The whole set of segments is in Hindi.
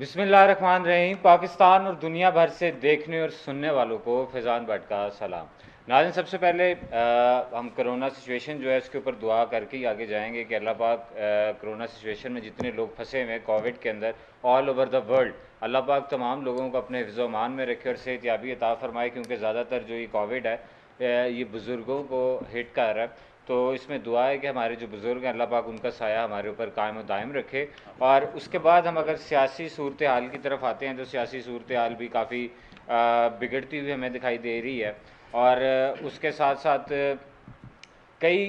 बिस्मिल्लाहिर्रहमानिर्रहीम। पाकिस्तान और दुनिया भर से देखने और सुनने वालों को फैज़ान भट्ट का सलाम। नाज़रीन, सबसे पहले हम कोरोना सिचुएशन जो है उसके ऊपर दुआ करके ही आगे जाएंगे कि अल्लाह पाक कोरोना सिचुएशन में जितने लोग फंसे हुए हैं कोविड के अंदर ऑल ओवर द वर्ल्ड, अल्लाह पाक तमाम लोगों को अपने हिफ्ज़ व अमान में रखे और सेहतयाबी अता फ़रमाए, क्योंकि ज़्यादातर जो ये कोविड है ये बुज़ुर्गों को हिट कर रहा है। तो इसमें दुआ है कि हमारे जो बुज़ुर्ग हैं अल्लाह पाक उनका साया हमारे ऊपर कायम दायम रखे। और उसके बाद हम अगर सियासी सूरत हाल की तरफ आते हैं तो सियासी सूरत हाल भी काफ़ी बिगड़ती हुई हमें दिखाई दे रही है। और उसके साथ साथ कई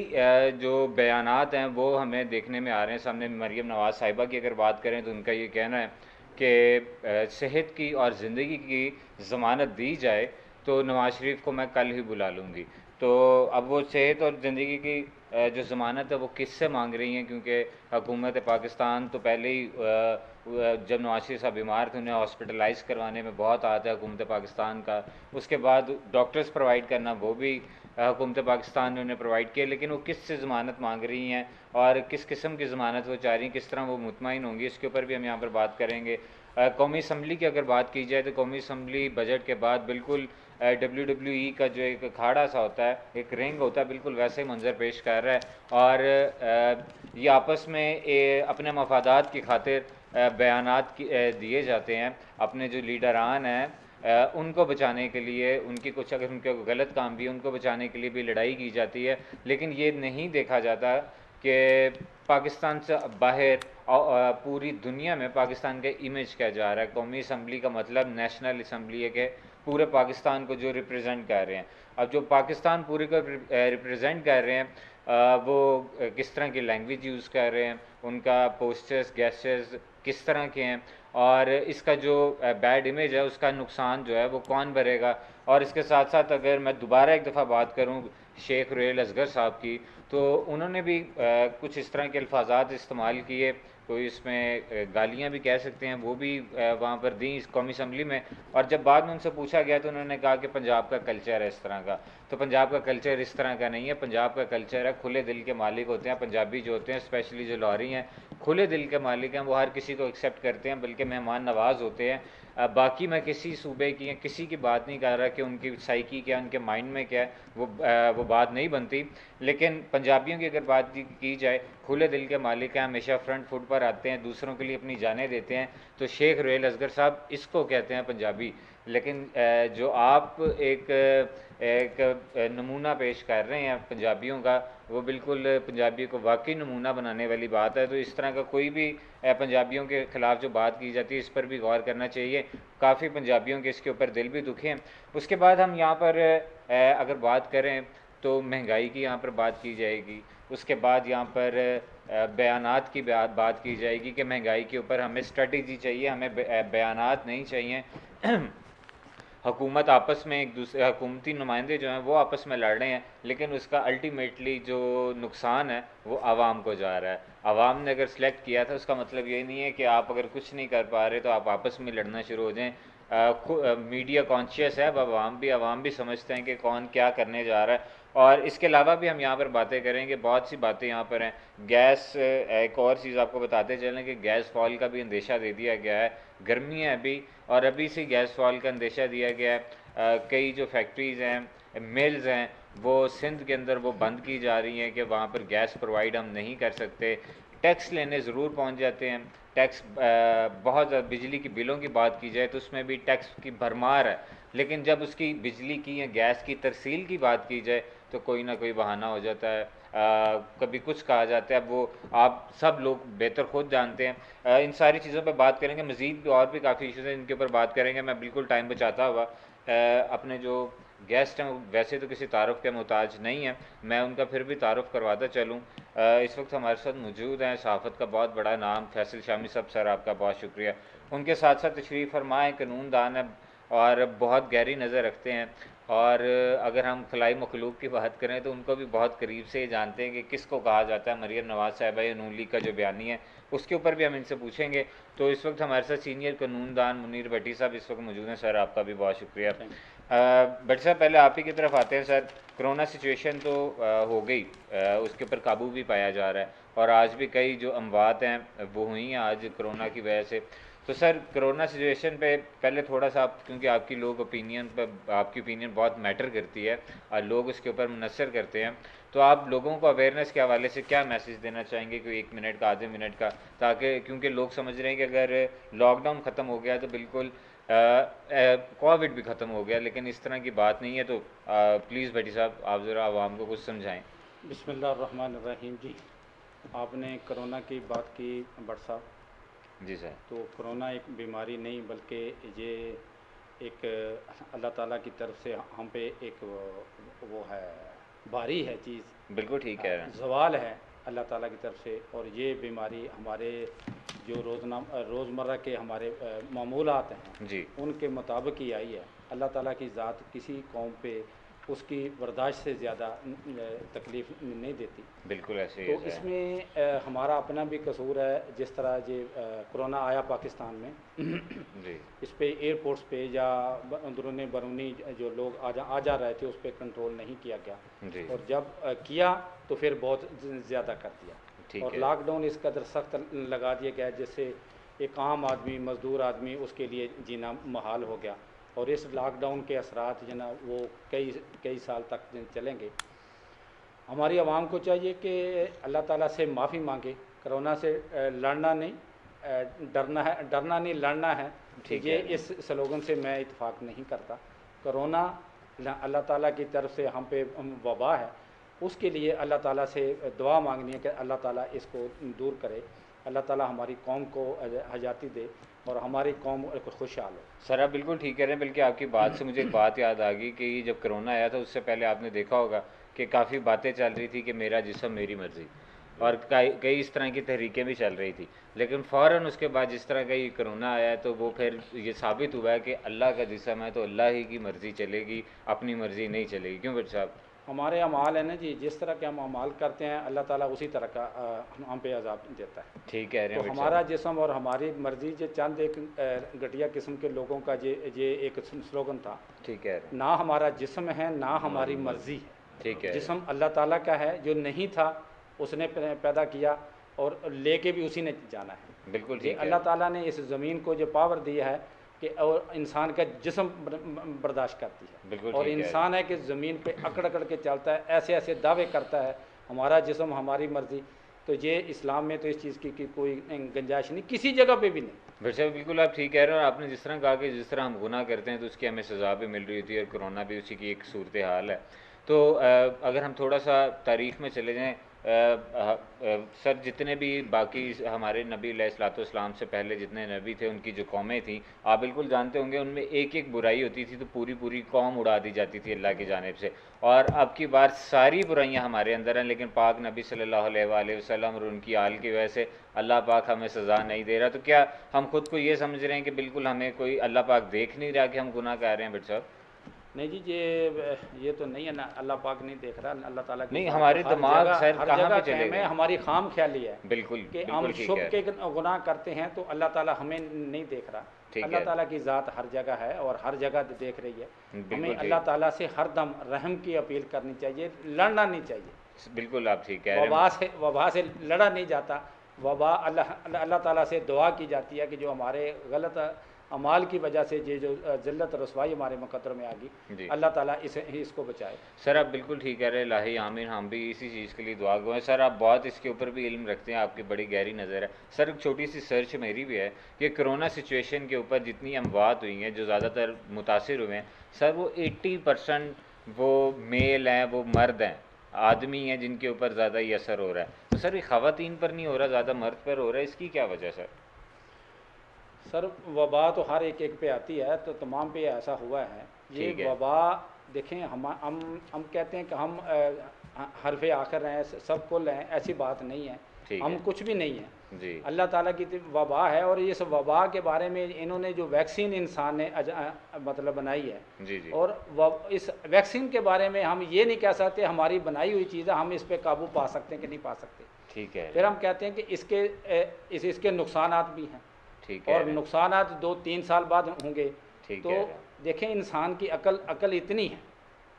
जो बयानात हैं वो हमें देखने में आ रहे हैं सामने। मरीम नवाज़ साहिबा की अगर बात करें तो उनका ये कहना है कि सेहत की और ज़िंदगी की ज़मानत दी जाए तो नवाज़ शरीफ को मैं कल ही बुला लूँगी। तो अब वो सेहत और ज़िंदगी की जो ज़मानत है वो किससे मांग रही हैं, क्योंकि हुकूमत पाकिस्तान तो पहले ही जब नवाज शरीफ साहब बीमार थे उन्हें हॉस्पिटलाइज़ करवाने में बहुत हाथ है हुकूमत पाकिस्तान का। उसके बाद डॉक्टर्स प्रोवाइड करना वो भी हुकूमत पाकिस्तान ने उन्हें प्रोवाइड किया, लेकिन वो किस से ज़मानत मांग रही हैं और किस किस्म की ज़मानत वो चाह रही हैं, किस तरह वो मुतमईन होंगी, इसके ऊपर भी हम यहाँ पर बात करेंगे। कौमी असम्बली की अगर बात की जाए तो कौमी असम्बली बजट के बाद बिल्कुल WWE का जो एक अखाड़ा सा होता है, एक रिंग होता है, बिल्कुल वैसे ही मंजर पेश कर रहा है। और ये आपस में अपने मफादात की खातिर बयानात दिए जाते हैं। अपने जो लीडरान हैं उनको बचाने के लिए, उनकी कुछ अगर उनके गलत काम भी है उनको बचाने के लिए भी लड़ाई की जाती है, लेकिन ये नहीं देखा जाता कि पाकिस्तान से बाहर पूरी दुनिया में पाकिस्तान का इमेज क्या जा रहा है। कौमी असम्बली का मतलब नेशनल असम्बली है कि पूरे पाकिस्तान को जो रिप्रेजेंट कर रहे हैं। अब जो पाकिस्तान पूरे को रिप्रेजेंट कर रहे हैं वो किस तरह की लैंग्वेज यूज़ कर रहे हैं, उनका पोस्टर्स गेस्टर्स किस तरह के हैं, और इसका जो बैड इमेज है उसका नुकसान जो है वो कौन भरेगा। और इसके साथ साथ अगर मैं दोबारा एक दफ़ा बात करूं शेख रुहेल असगर साहब की, तो उन्होंने भी कुछ इस तरह के अल्फाजात इस्तेमाल किए, कोई इसमें गालियाँ भी कह सकते हैं, वो भी वहाँ पर दी इस कौमी असम्बली में। और जब बाद में उनसे पूछा गया तो उन्होंने कहा कि पंजाब का कल्चर है इस तरह का। तो पंजाब का कल्चर इस तरह का नहीं है। पंजाब का कल्चर है खुले दिल के मालिक होते हैं पंजाबी जो होते हैं, स्पेशली जो लाहौरी हैं, खुले दिल के मालिक हैं, वो हर किसी को एक्सेप्ट करते हैं, बल्कि मेहमान नवाज होते हैं। बाकी मैं किसी सूबे की या किसी की बात नहीं कर रहा कि उनकी साइकी क्या, उनके माइंड में क्या है, वो बात नहीं बनती। लेकिन पंजाबियों की अगर बात की जाए, खुले दिल के मालिक हैं, हमेशा फ्रंट फुट पर आते हैं, दूसरों के लिए अपनी जानें देते हैं। तो शेख रुहेल असगर साहब इसको कहते हैं पंजाबी। लेकिन जो आप एक नमूना पेश कर रहे हैं पंजाबियों का, वो बिल्कुल पंजाबियों को वाकई नमूना बनाने वाली बात है। तो इस तरह का कोई भी पंजाबियों के ख़िलाफ़ जो बात की जाती है इस पर भी गौर करना चाहिए। काफ़ी पंजाबियों के इसके ऊपर दिल भी दुखे हैं। उसके बाद हम यहाँ पर अगर बात करें तो महंगाई की यहाँ पर बात की जाएगी। उसके बाद यहाँ पर बयानात की बात की जाएगी कि महंगाई के ऊपर हमें स्ट्रेटजी चाहिए, हमें बयानात नहीं चाहिए। हुकूमत आपस में एक दूसरे हुकूमती नुमाइंदे जो हैं वो आपस में लड़ रहे हैं, लेकिन उसका अल्टीमेटली जो नुकसान है वो आवाम को जा रहा है। आवाम ने अगर सेलेक्ट किया था उसका मतलब ये नहीं है कि आप अगर कुछ नहीं कर पा रहे तो आप आपस में लड़ना शुरू हो जाएं। मीडिया कॉन्शियस है, अब आवाम भी समझते हैं कि कौन क्या करने जा रहा है। और इसके अलावा भी हम यहाँ पर बातें करेंगे, बहुत सी बातें यहाँ पर हैं। गैस, एक और चीज़ आपको बताते चलें कि गैस फॉल का भी अंदेशा दे दिया गया है। गर्मी है अभी और अभी से गैस फॉल का अंदेशा दिया गया है। कई जो फैक्ट्रीज़ हैं, मिल्स हैं, वो सिंध के अंदर वो बंद की जा रही हैं कि वहाँ पर गैस प्रोवाइड हम नहीं कर सकते। टैक्स लेने ज़रूर पहुँच जाते हैं। टैक्स बहुत ज़्यादा, बिजली की बिलों की बात की जाए तो उसमें भी टैक्स की भरमार है, लेकिन जब उसकी बिजली की या गैस की तरसील की बात की जाए तो कोई ना कोई बहाना हो जाता है। कभी कुछ कहा जाता है। अब वो आप सब लोग बेहतर खुद जानते हैं। इन सारी चीज़ों पर बात करेंगे, मज़ीद भी और भी काफ़ी इशूज़ हैं इनके ऊपर बात करेंगे। मैं बिल्कुल टाइम बचाता हुआ अपने जो गेस्ट हैं वैसे तो किसी तारुफ के मोहताज नहीं है, मैं उनका फिर भी तारुफ करवाता चलूँ। इस वक्त हमारे साथ मौजूद हैं सहाफ़त का बहुत बड़ा नाम फैसल शामी साहब। सर आपका बहुत शुक्रिया। उनके साथ साथ तशरीफ़ फरमाएँ कानून दान है और बहुत गहरी नज़र रखते हैं। और अगर हम खलाई मखलूक की बात करें तो उनको भी बहुत करीब से जानते हैं कि किसको कहा जाता है। मरियम नवाज़ साहिबा नून लीग का जो बयानी है उसके ऊपर भी हम इनसे पूछेंगे। तो इस वक्त हमारे साथ सीनियर कानूनदान मुनीर भट्टी साहब इस वक्त मौजूद हैं। सर आपका भी बहुत शुक्रिया। भट्टी साहब पहले आप ही की तरफ आते हैं। सर, कोरोना सिचुएशन तो हो गई, उसके ऊपर काबू भी पाया जा रहा है और आज भी कई जो अमवात हैं वो हुई हैं आज कोरोना की वजह से। तो सर कोरोना सिचुएशन पे पहले थोड़ा सा आप, क्योंकि आपकी लोग ओपिनियन पर, आपकी ओपिनियन बहुत मैटर करती है और लोग उसके ऊपर मुनसर करते हैं, तो आप लोगों को अवेयरनेस के हवाले से क्या मैसेज देना चाहेंगे, कोई 1 मिनट का, आधे मिनट का, ताकि, क्योंकि लोग समझ रहे हैं कि अगर लॉकडाउन ख़त्म हो गया तो बिल्कुल कोविड भी ख़त्म हो गया, लेकिन इस तरह की बात नहीं है। तो प्लीज़ भट्टी साहब आप ज़रा आवाम को कुछ समझाएं। बिस्मिल्लाहिर्रहमानिर्रहीम जी। आपने कोरोना की बात की भट्ट साहब। जी सर। तो कोरोना एक बीमारी नहीं बल्कि ये एक अल्लाह ताला की तरफ से हम पे एक वो है, भारी है चीज़, बिल्कुल ठीक कह रहे हैं। ज़वाल है अल्लाह ताला की तरफ से। और ये बीमारी हमारे जो रोज़मर्रा के हमारे मामूलात हैं जी उनके मुताबिक ही आई है। अल्लाह ताला की ज़ात किसी कौम पे उसकी बर्दाश्त से ज़्यादा तकलीफ़ नहीं देती। बिल्कुल ऐसे ही तो है सर। इसमें हमारा अपना भी कसूर है। जिस तरह ये कोरोना आया पाकिस्तान में जी इस पे एयरपोर्ट्स पे या अंदरूनी बरूनी जो लोग आ जा रहे थे उस पर कंट्रोल नहीं किया गया। जी और जब किया तो फिर बहुत ज़्यादा कर दिया। ठीक और है। लॉकडाउन इस कदर सख्त लगा दिया गया जिससे एक आम आदमी, मज़दूर आदमी, उसके लिए जीना महाल हो गया। और इस लॉकडाउन के असरात जो ना वो कई कई साल तक चलेंगे। हमारी आवाम को चाहिए कि अल्लाह ताला से माफ़ी मांगे। कोरोना से लड़ना नहीं, डरना नहीं, लड़ना है। तो ठीक ये है। इस स्लोगन से मैं इत्फाक नहीं करता। कोरोना अल्लाह ताला की तरफ से हम पे वबा है, उसके लिए अल्लाह ताला से दुआ मांगनी है कि अल्लाह ताला इसको दूर करे। अल्लाह ताला हमारी कौम को हयाती दे और हमारी कौम खुशहाल हो। सर आप बिल्कुल ठीक कह रहे हैं, बल्कि आपकी बात से मुझे एक बात याद आ गई कि जब कोरोना आया था उससे पहले आपने देखा होगा कि काफ़ी बातें चल रही थी कि मेरा जिस्म मेरी मर्ज़ी, और कई कई इस तरह की तहरीकें भी चल रही थी। लेकिन फ़ौरन उसके बाद जिस तरह का ये कोरोना आया है तो वो फिर ये साबित हुआ है कि अल्लाह का जिस्म है तो अल्लाह ही की मर्ज़ी चलेगी, अपनी मर्ज़ी नहीं चलेगी। क्यों भट्ट साहब? हमारे अमाल है ना जी, जिस तरह के हम अमाल करते हैं अल्लाह ताला उसी तरह का हम पे अजाब देता है। ठीक कह रहे तो हैं भट्ट हमारा साहब। जिस्म और हमारी मर्ज़ी, जो चंद एक घटिया किस्म के लोगों का ये एक स्लोगन था। ठीक कह रहे हैं। ना हमारा जिस्म है ना हमारी हमारी मर्ज़ी। मर्ज़ी ठीक है। कह रहे हैं। जिस्म अल्लाह ताला का है, जो नहीं था उसने पैदा किया और लेके भी उसी ने जाना है। बिल्कुल ये ठीक कह अल्लाह रहे हैं। ताला ने इस ज़मीन को जो पावर दिया है कि और इंसान का जिस्म बर्दाश्त करती बिल्कुल है। और ठीक कह रहे हैं। इंसान है कि ज़मीन पे अकड़ अकड़ के चलता है, ऐसे ऐसे दावे करता है हमारा जिस्म हमारी मर्ज़ी। तो ये इस्लाम में तो इस चीज़ की कोई गुंजाइश नहीं, किसी जगह पे भी नहीं। वैसे बिल्कुल आप ठीक कह रहे हो, और आपने जिस तरह कहा कि जिस तरह हम गुनाह करते हैं तो उसकी हमें सज़ा भी मिल रही होती है, और कोरोना भी उसी की एक सूरत हाल है। तो अगर हम थोड़ा सा तारीख़ में चले जाएँ, सर जितने भी बाकी हमारे नबी अलैहिस्सलाम से पहले जितने नबी थे उनकी जो कौमें थीं, आप बिल्कुल जानते होंगे उनमें एक एक बुराई होती थी तो पूरी पूरी कौम उड़ा दी जाती थी अल्लाह की जानिब से। और अब की बार सारी बुराइयां हमारे अंदर हैं, लेकिन पाक नबी सल्लल्लाहु अलैहि वसल्लम और उनकी आल की वजह से अल्लाह पाक हमें सज़ा नहीं दे रहा। तो क्या हम खुद को ये समझ रहे हैं कि बिल्कुल हमें कोई अल्लाह पाक देख नहीं रहा कि हम गुनाह कर रहे हैं? भट्ट साहब नहीं जी, ये तो नहीं है ना, अल्लाह पाक नहीं देख रहा। अल्लाह ताला की नहीं, ज़ात तो हमारे दिमाग सर हर कहाँ जगह पे चले कायम है। गए? हमारी खाम ख्याली है बिल्कुल कि हम बिल्कुल ठीक शुभ है। के गुनाह करते हैं तो अल्लाह ताला हमें नहीं देख रहा। ठीक अल्लाह है। ताला की ज़ात हर जगह है और हर जगह देख रही है। हमें बिल्कुल अल्लाह ठीक। ताला से हर दम रहम की अपील करनी चाहिए, लड़ना नहीं चाहिए। बिल्कुल आप ठीक कह रहे हैं। वबा से लड़ा नहीं जाता। वबा अल्लाह अल्लाह ताला से दुआ की जाती है कि जो हमारे गलत अमाल की वजह से ये जो ज़िल्लत रसवाई हमारे मुकद्दर में आ गई, जी अल्लाह ताला इसको बचाए। सर आप बिल्कुल ठीक कह रहे हैं, लाही आमीन, हम भी इसी चीज़ के लिए दुआ गो हैं। सर आप बहुत इसके ऊपर भी इल्म रखते हैं, आपकी बड़ी गहरी नज़र है। सर एक छोटी सी सर्च मेरी भी है कि कोरोना सिचुएशन के ऊपर जितनी अमवात हुई हैं, जो ज़्यादातर मुतासिर हुए हैं, सर वो 80% वो मेल हैं, वो मर्द हैं, आदमी हैं जिनके ऊपर ज़्यादा ही असर हो रहा है। तो सर ये ख़वातीन पर नहीं हो रहा, ज़्यादा मर्द पर हो रहा है, इसकी क्या वजह सर? सर वबा तो हर एक पे आती है, तो तमाम पे ऐसा हुआ है। ये ठीक है। वबा देखें, हम कहते हैं कि हम हरफ़े आखिर हैं, सब कुल हैं, ऐसी बात नहीं है। ठीक हम है। कुछ भी नहीं हैं। जी अल्लाह ताला की वबा है। और इस वबा के बारे में इन्होंने जो वैक्सीन इंसान ने मतलब बनाई है, जी जी और इस वैक्सीन के बारे में हम ये नहीं कह सकते हमारी बनाई हुई चीज़ है, हम इस पर काबू पा सकते हैं कि नहीं पा सकते। ठीक है। फिर हम कहते हैं कि इसके नुकसानात भी हैं, ठीक है। और नुकसानात 2-3 साल बाद होंगे। ठीक तो है। देखें, इंसान की अकल इतनी है।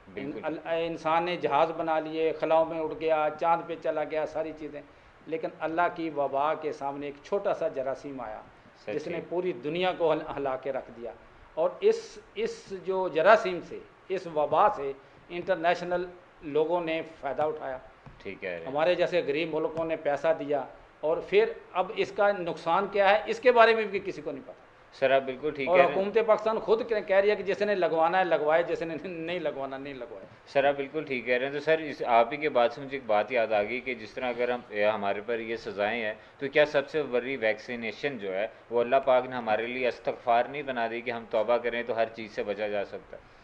बिल्कुल। इंसान ने जहाज़ बना लिए, खलाओं में उड़ गया, चांद पे चला गया, सारी चीज़ें। लेकिन अल्लाह की वबा के सामने एक छोटा सा जरासीम आया, सच्ची। जिसने पूरी दुनिया को हिला के रख दिया। और इस जो जरासीम से, इस वबा से इंटरनेशनल लोगों ने फ़ायदा उठाया, ठीक है। हमारे जैसे गरीब मुल्कों ने पैसा दिया, और फिर अब इसका नुकसान क्या है इसके बारे में भी किसी को नहीं पता। सर आप बिल्कुल ठीक और कह रहे हैं। हुकूमत पाकिस्तान खुद कह रही है कि जिसने लगवाना है लगवाए, जिसने नहीं लगवाना नहीं लगवाए। सर आप बिल्कुल ठीक कह रहे हैं। तो सर इस आप ही के बात से मुझे एक बात याद आ गई कि जिस तरह अगर हमारे पर ये सज़ाएं हैं, तो क्या सबसे बड़ी वैक्सीनेशन जो है वो अल्लाह पाक ने हमारे लिए इस्तगफार नहीं बना दी कि हम तौबा करें तो हर चीज़ से बचा जा सकता है?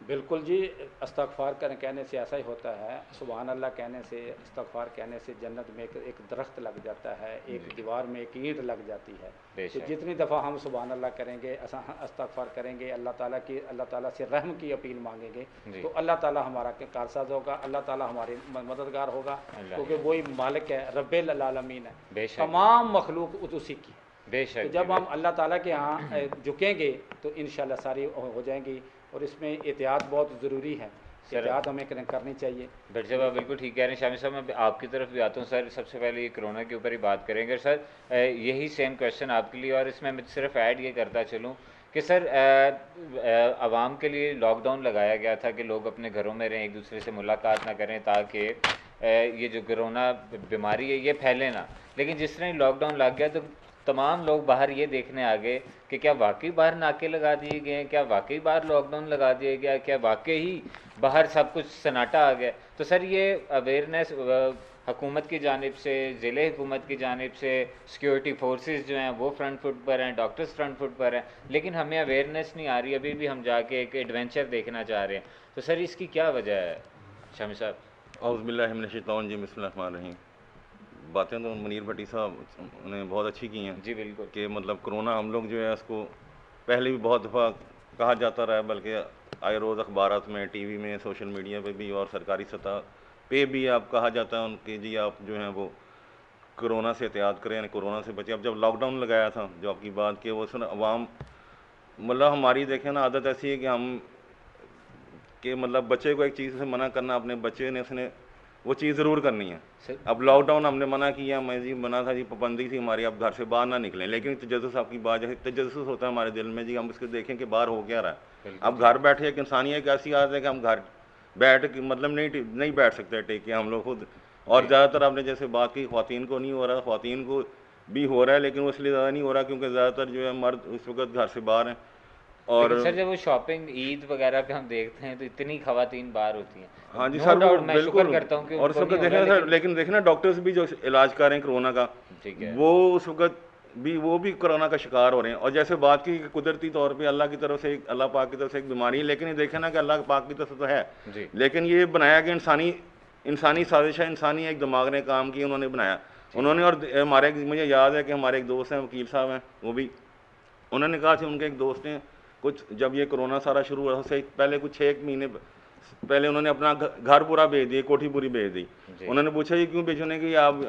बिल्कुल जी, इस्तगफार कहने से ऐसा ही होता है। सुबहान अल्लाह कहने से, इस्तगफार कहने से जन्नत में एक दरख्त लग जाता है, एक दीवार में एक ईंट लग जाती है। तो जितनी दफ़ा हम सुबहान अल्लाह करेंगे, इस्तगफार करेंगे, अल्लाह ताला से रहम की अपील मांगेंगे, तो अल्लाह ताला हमारा कारसाज होगा, अल्लाह ताला हमारे मददगार होगा, क्योंकि वही मालिक है, रब्बिल आलमीन है, तमाम मखलूक उसी की है। बेशक। तो जब हम अल्लाह ताला के यहाँ झुकेंगे तो इंशाल्लाह सारी हो जाएंगी। और इसमें एहतियात बहुत ज़रूरी है, एहतियात हमें करनी चाहिए। डॉक्टर साहब आप बिल्कुल ठीक कह रहे हैं। शामिल साहब मैं आपकी तरफ भी आता हूँ। सर सबसे पहले ये कोरोना के ऊपर ही बात करेंगे। सर यही सेम क्वेश्चन आपके लिए, और इसमें मैं सिर्फ ऐड ये करता चलूँ कि सर आवाम के लिए लॉकडाउन लगाया गया था कि लोग अपने घरों में रहें, एक दूसरे से मुलाकात ना करें, ताकि ये जो कोरोना बीमारी है ये फैले ना। लेकिन जिस तरह लॉकडाउन लग गया तो तमाम लोग बाहर ये देखने आ गए कि क्या वाकई बाहर नाके लगा दिए गए हैं, क्या वाकई बाहर लॉकडाउन लगा दिया गया, क्या वाकई ही बाहर सब कुछ सन्नाटा आ गया। तो सर ये अवेयरनेस हुकूमत की जानिब से, ज़िले हुकूमत की जानिब से, सिक्योरिटी फोर्सेस जो हैं वो फ्रंट फुट पर हैं, डॉक्टर्स फ्रंट फुट पर हैं, लेकिन हमें अवेयरनेस नहीं आ रही। अभी भी हम जाके एक एडवेंचर देखना चाह रहे हैं। तो सर इसकी क्या वजह है शामिल साहब? औज़ुबिल्लाहि बातें तो मुनीर भट्टी साहब ने बहुत अच्छी की हैं जी बिल्कुल। कि मतलब कोरोना हम लोग जो है उसको पहले भी बहुत दफ़ा कहा जाता रहा है, बल्कि आए रोज़ अखबारात में, टीवी में, सोशल मीडिया पे भी और सरकारी सतह पे भी आप कहा जाता है उनके जी आप जो हैं वो कोरोना से एहतियात करें, यानी कोरोना से बचें। अब जब लॉकडाउन लगाया था, जो आपकी बात की, वो सुन अवाम मतलब हमारी देखें ना आदत ऐसी है कि हम कि मतलब बच्चे को एक चीज़ से मना करना, अपने बच्चे ने उसने वो चीज़ ज़रूर करनी है। अब लॉकडाउन हमने मना किया, मैं जी मना था जी, पाबंदी थी हमारी, अब घर से बाहर ना निकलें, लेकिन तजस्सुस आपकी बात जैसे तजस्सुस होता है हमारे दिल में जी, हम उसको देखें कि बाहर हो क्या रहा है। अब घर बैठे एक इंसानियत एक ऐसी आदत है कि हम घर बैठ के मतलब नहीं बैठ सकते टेक के हम लोग खुद। और ज़्यादातर आपने जैसे बात की ख़वातीन को नहीं हो रहा, ख़वातीन को भी हो रहा है, लेकिन वो इसलिए ज़्यादा नहीं हो रहा क्योंकि ज़्यादातर जो है मर्द उस वक्त घर से बाहर हैं। और सर जब वो शॉपिंग ईद वगैरह पे हम देखते हैं तो इतनी खवातीन बाहर होती हैं। हाँ जी सर, मैं शुक्र करता हूँ कि और उस वक्त देखें सर, लेकिन देखें ना डॉक्टर्स भी जो इलाज कर रहे हैं कोरोना का, ठीक है, वो उस वक्त भी वो भी कोरोना का शिकार हो रहे हैं। और जैसे बात की कुदरती तौर पे अल्लाह की तरफ से, अल्लाह पाक की तरफ से एक बीमारी है, लेकिन ये देखें ना कि अल्लाह पाक की तरफ से तो है, लेकिन ये बनाया कि इंसानी साजिश है, इंसानी एक दिमाग ने काम की, उन्होंने बनाया उन्होंने। और हमारे मुझे याद है कि हमारे एक दोस्त हैं, वकील साहब हैं, वो भी उन्होंने कहा कि उनके एक दोस्त हैं, कुछ जब ये कोरोना सारा शुरू हुआ उससे पहले कुछ 1 महीने पहले उन्होंने अपना घर पूरा भेज दिया, कोठी पूरी भेज दी। उन्होंने पूछा ये क्यों भेजने की, आप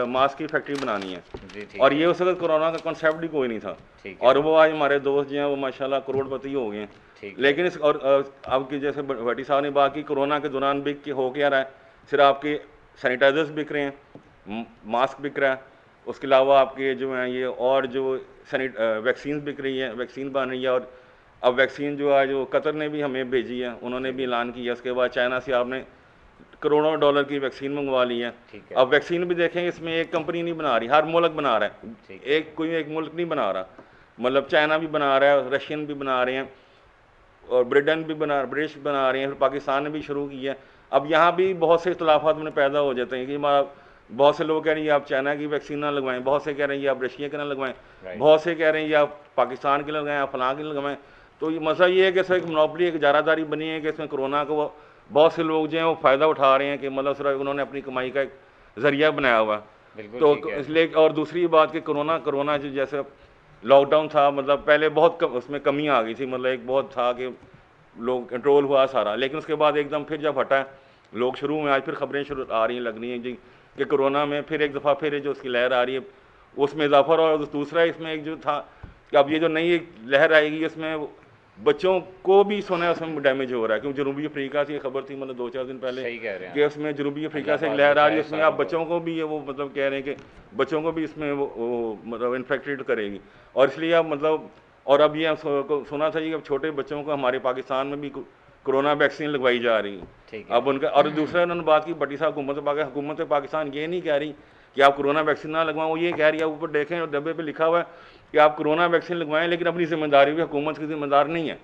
मास्क की फैक्ट्री बनानी है। और ये उस वक्त कोरोना का कॉन्सेप्ट ही कोई नहीं था। और वो आज हमारे दोस्त जो हैं वो माशाल्लाह करोड़पति हो गए हैं। लेकिन इस और अब की जैसे भट्टी साहब ने बात की, कोरोना के दौरान बिक के हो क्या रहा है, सिर्फ आपके सैनिटाइजर्स बिक रहे हैं, मास्क बिक रहा है, उसके अलावा आपके जो हैं ये और जो वैक्सीन बिक रही है, वैक्सीन बन रही है। और अब वैक्सीन जो है जो कतर ने भी हमें भेजी है, उन्होंने भी ऐलान किया, उसके बाद चाइना से आपने करोड़ों डॉलर की वैक्सीन मंगवा ली है। अब वैक्सीन भी देखें, इसमें एक कंपनी नहीं बना रही, हर मुल्क बना रहा है, एक मुल्क नहीं बना रहा, मतलब चाइना भी बना रहा है, रशियन भी बना रहे हैं, और ब्रिटेन भी ब्रिटिश बना रहे हैं, फिर पाकिस्तान ने भी शुरू किया है। अब यहाँ भी बहुत से इख्तलाफात में पैदा हो जाते हैं कि बहुत से लोग कह रहे हैं आप चाइना की वैक्सीन ना लगवाएं, बहुत से कह रहे हैं आप रशिया के ना लगवाएं, बहुत से कह रहे हैं आप पाकिस्तान के लगवाएं, आप फलां के लगवाएं। तो ये मसला ये है कि इसमें एक मोनोपोली, एक इजारादारी बनी है कि इसमें कोरोना को बहुत से लोग जो हैं वो फ़ायदा उठा रहे हैं कि मतलब सिर्फ उन्होंने अपनी कमाई का एक ज़रिया बनाया हुआ है। तो इसलिए, और दूसरी बात कि कोरोना जो जैसे लॉकडाउन था, मतलब पहले बहुत उसमें कमी आ गई थी, मतलब एक बहुत था कि लोग कंट्रोल हुआ सारा, लेकिन उसके बाद एकदम फिर जब हटा, लोग शुरू में आज फिर खबरें शुरू आ रही हैं लग रही हैं जी कि कोरोना में फिर एक दफ़ा फिर जो उसकी लहर आ रही है उसमें इजाफा। और दूसरा इसमें एक जो था कि अब ये जो नई लहर आएगी इसमें बच्चों को भी सोना उसमें डैमेज हो रहा है, क्योंकि जनूबी अफ्रीका से ये खबर थी मतलब 2-4 दिन पहले सही कह रहे हैं कि उसमें जनूबी अफ्रीका से एक लहर आ रही है, उसमें आप बच्चों को भी ये वो मतलब कह रहे हैं कि बच्चों को भी इसमें वो मतलब इन्फेक्टेड करेगी, और इसलिए अब मतलब और अब ये सुना था कि अब छोटे बच्चों को हमारे पाकिस्तान में भी कोरोना वैक्सीन लगवाई जा रही है अब उनका। और दूसरा उन्होंने बात की बड़ी साहब, हुकूमत पाकिस्तान ये नहीं कह रही कि आप कोरोना वैक्सीन ना लगवाओ, वो ये कह रही है, ऊपर देखें और डब्बे पे लिखा हुआ है कि आप कोरोना वैक्सीन लगवाएं, लेकिन अपनी जिम्मेदारी भी हुकूमत की जिम्मेदार नहीं है।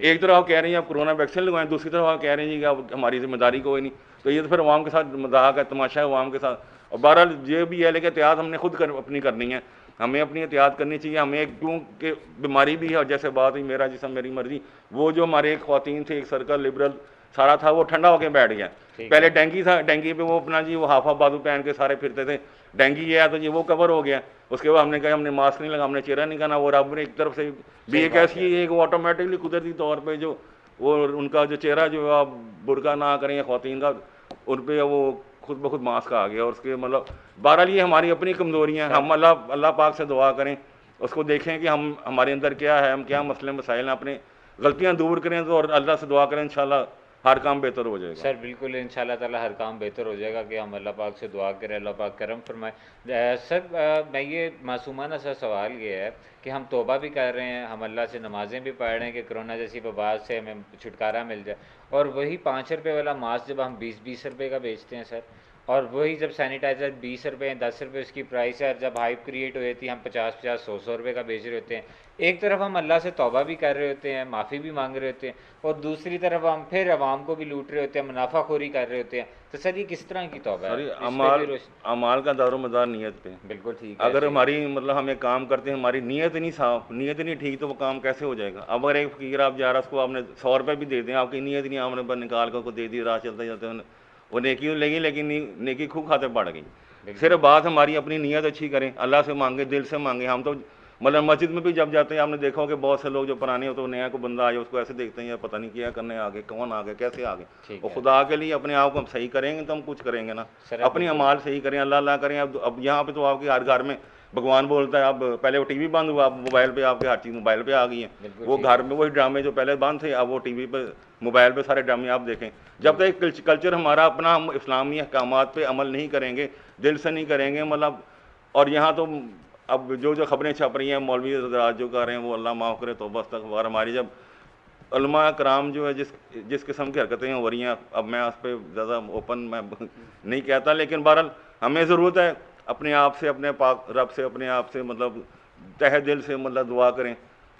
एक तरफ आप कह रहे हैं आप कोरोना वैक्सीन लगवाएं, दूसरी तरफ आप कह रहे हैं कि आप हमारी जिम्मेदारी कोई नहीं। तो ये तो फिर अवाम के साथ मजाक है, तमाशा है अवाम के साथ। और बहरहाल ये भी है, लेकिन एहतियात हमने खुद अपनी करनी है, हमें अपनी एहतियात करनी चाहिए। हमें क्योंकि बीमारी भी है, और जैसे बात हुई मेरा जिसम मेरी मर्जी, वो जो हमारे एक ख्वातीन थे, एक सर्कल लिबरल सारा था, वो ठंडा होकर बैठ गया। पहले डेंगी था, डेंगी पे वो अपना जी वो हाफा बाजू पहन के सारे फिरते थे, डेंगी ये है तो जी वो कवर हो गया। उसके बाद हमने कहा हमने मास्क नहीं लगा, हमने चेहरा नहीं करना, और अब एक तरफ से भी एक ऐसी एक ऑटोमेटिकली कुदरती तौर पर जो वो उनका जो चेहरा जो आप बुरका ना करें या ख्वातीन का, उन पर वो खुद ब खुद मास्क आ गया। और उसके मतलब बहरहाल ये हमारी अपनी कमज़ोरियाँ हैं। हम अल्लाह पाक से दुआ करें, उसको देखें कि हम हमारे अंदर क्या है, हम क्या मसले मसाइल हैं, अपने गलतियाँ दूर करें तो, और अल्लाह से दुआ करें, इंशाल्लाह हर काम बेहतर हो जाएगा। सर बिल्कुल इंशाल्लाह ताला हर काम बेहतर हो जाएगा कि हम अल्लाह पाक से दुआ करें, अल्लाह पाक करम फरमाए। सर मैं ये मासूमाना सा सवाल ये है कि हम तौबा भी कर रहे हैं, हम अल्लाह से नमाज़ें भी पढ़ रहे हैं कि कोरोना जैसी वबा से हमें छुटकारा मिल जाए, और वही 5 रुपये वाला मास्क जब हम 20-20 रुपये का बेचते हैं सर, और वही जब सैनिटाइज़र 20 रुपये 10 रुपये उसकी प्राइस है, और जब हाइप क्रिएट हो जाती है हम 50-50 100-100 रुपये का बेच रहे होते हैं। एक तरफ हम अल्लाह से तौबा भी कर रहे होते हैं, माफ़ी भी मांग रहे होते हैं, और दूसरी तरफ हम फिर अवाम को भी लूट रहे होते हैं, मुनाफाखोरी कर रहे होते हैं। तो सर ये किस तरह की तौबा है? अमाल का दारोमदार नीयत पे। बिल्कुल ठीक है। अगर हमारी मतलब हम एक काम करते हैं, हमारी नीयत नहीं साफ, नीयत नहीं ठीक, तो वो काम कैसे हो जाएगा? अब अगर एक फकीर आप जा रहा उसको आपने 100 रुपये भी दे दें, आपकी नीयत नहीं, आपने निकाल कर दे दी, राह चलते जाते वो नेकी तो लेगी, लेकिन नेकी खूब खाते पड़ गई। सिर्फ बात हमारी अपनी नीयत अच्छी करें, अल्लाह से मांगे, दिल से मांगे। हम तो मतलब मस्जिद में भी जब जाते हैं, आपने देखा हो कि बहुत से लोग जो पुराने होते हैं, नया को बंदा आए उसको ऐसे देखते हैं या पता नहीं क्या करने आगे, कौन आ गए, कैसे आ गए। और खुदा के लिए अपने आप को हम सही करेंगे तो हम कुछ करेंगे ना, अपनी अमाल सही करें, अल्लाह अल्लाह करें। अब यहाँ पे तो आपके हर घर में भगवान बोलता है। अब पहले वो टीवी बंद हुआ, अब मोबाइल पे आपके हर चीज़ मोबाइल पे आ गई है। वो घर में वही ड्रामे जो पहले बंद थे, अब वो टीवी पे मोबाइल पे सारे ड्रामे आप देखें। जब तक कल्चर हमारा अपना, हम इस्लामी अहकामात पे अमल नहीं करेंगे, दिल से नहीं करेंगे मतलब। और यहाँ तो अब जो खबरें छप रही हैं, मौलवी हज़रात जो कर रहे हैं, वो अल्लाह माफ़ करे, तो बस तक बार हमारी जब उलमा कराम जो है जिस किस्म की हरकतें हो रही हैं, अब मैं उस पर ज़्यादा ओपन मैं नहीं कहता, लेकिन बहरहाल हमें ज़रूरत है अपने आप से, अपने पाक रब से, अपने आप से मतलब तहे दिल से मतलब दुआ करें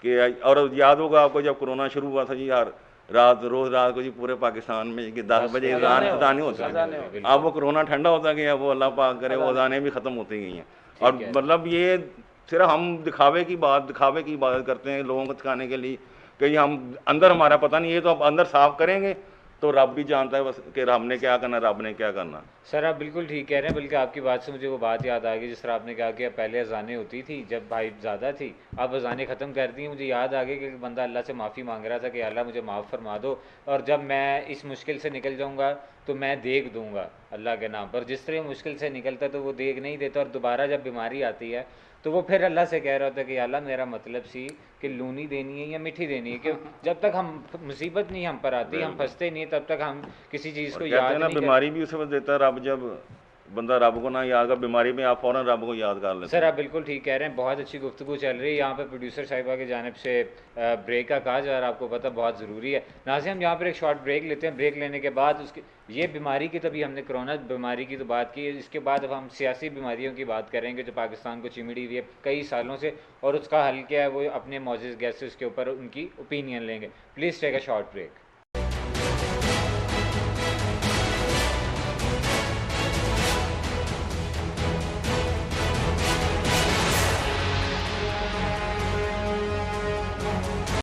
कि। और याद होगा आपको जब कोरोना शुरू हुआ था जी, यार रोज़ रात को जी पूरे पाकिस्तान में कि 10 बजे अज़ानें होती हैं। अब वो कोरोना ठंडा होता गया, वो अल्लाह पाक करे, वो अज़ानें भी ख़त्म होती गई हैं। और मतलब ये सिर्फ हम दिखावे की बात करते हैं लोगों को दिखाने के लिए, कि हम अंदर हमारा पता नहीं, ये तो अब अंदर साफ करेंगे तो रब भी जानता है बस कि रब ने क्या करना, रब ने क्या करना। सर आप बिल्कुल ठीक कह रहे हैं, बल्कि आपकी बात से मुझे वो बात याद आ गई जिस तरह आपने कहा कि पहले अजानें होती थी जब भाई ज़्यादा थी, अब अजानें ख़त्म कर दी। मुझे याद आ गई कि बंदा अल्लाह से माफ़ी मांग रहा था कि अल्लाह मुझे माफ़ फरमा दो, और जब मैं इस मुश्किल से निकल जाऊँगा तो मैं देख दूँगा अल्लाह के नाम पर। जिस तरह मुश्किल से निकलता तो वो देख नहीं देता, और दोबारा जब बीमारी आती है तो वो फिर अल्लाह से कह रहा होता है कि अल्लाह मेरा मतलब सी कि लूनी देनी है या मीठी देनी है, कि जब तक हम मुसीबत नहीं हम पर आती, हम फंसते नहीं, तब तक हम किसी चीज़ को याद नहीं। बीमारी भी उस वक्त देता है रब, जब बंदा रब को ना याद कर, बीमारी में आप फ़ौरन रब को याद कर लेते हैं। सर आप बिल्कुल ठीक कह रहे हैं, बहुत अच्छी गुफ्तगू चल रही है यहाँ पे प्रोड्यूसर साहिबा की जानिब से। ब्रेक का कहा जा रहा है, आपको पता बहुत ज़रूरी है। नाज़रीन हम यहाँ पर एक शॉर्ट ब्रेक लेते हैं, ब्रेक लेने के बाद उसके ये बीमारी की, तभी हमने कोरोना बीमारी की तो बात की, इसके बाद अब हम सियासी बीमारियों की बात करेंगे जो पाकिस्तान को चिमड़ी हुई है कई सालों से, और उसका हल क्या है वो अपने मौजूद गेस्ट से उसके ऊपर उनकी ओपिनियन लेंगे। Please take a short break.